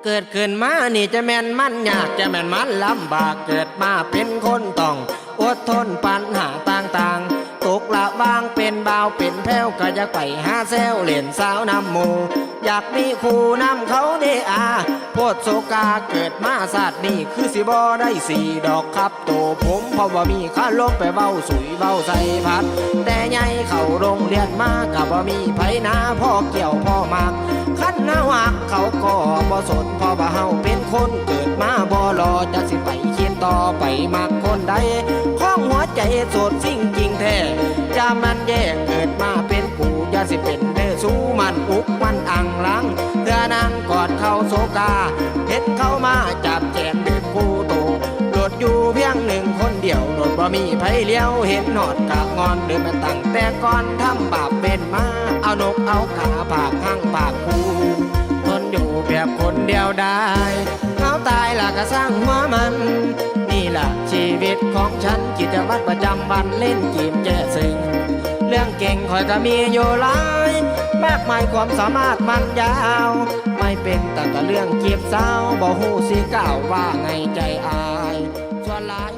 เกิดขึ้นมานี่จะแม่นมันยากจะแม่นมันลำบากเกิดมาเป็นคนต้องอดทนปัญหาต่างๆตกละวางเป็นบ่าวเป็นแพ้วก็อยากไปหาแซวเล่นสาวนำหมู่อยากมีคู่นำเขาเดอาโพดโศกาเกิดมาศาสตร์นี่คือสิบ่ได้สี่ดอกครับโตผมเพราะว่ามีข้าลงไปเบ้าสุยเบ้าใส่พัดแต่ใหญ่เข้าโรงเรียนมากับว่ามีไผนาพ่อเกี่ยวพ่อมากขั้นหน้าหักเขาก็บ่สนเพราะว่าเฮาเป็นคนเกิดมาบ่รอจะสิไปคิดต่อไปมักคนใดข้องหัวใจโสดสิ่งจริงแท้จะมันแย่เกิดมาเป็นกูอย่าสิเป็นเด้อสู้มันอุกมันอังลังเพื่อนางกอดเข้าโศกาเห็นเข้ามาจับแขนเดินผู้โตโดดอยู่เพียงหนึ่งคนเดียวโดดบ่มีไผเลี้ยวเห็นหอดกะงอนเดินมาตั้งแต่ก่อนทำบาปเป็นมาเอานกเอาขาปากข้างปากคูทนอยู่แบบคนเดียวได้เขาตายล่ะก็สร้างหัวมันนี่ล่ะชีวิตของฉันกิจวัตรประจำวันเล่นเกมแจ้ซึ่งเรื่องเก่งคอยก็มีอยู่หลายมากมายความสามารถมันยาวไม่เป็นแต่เรื่องเก็บเศร้าบ่ฮู้สิกล่าวว่าไงใจอายส่วนหลาย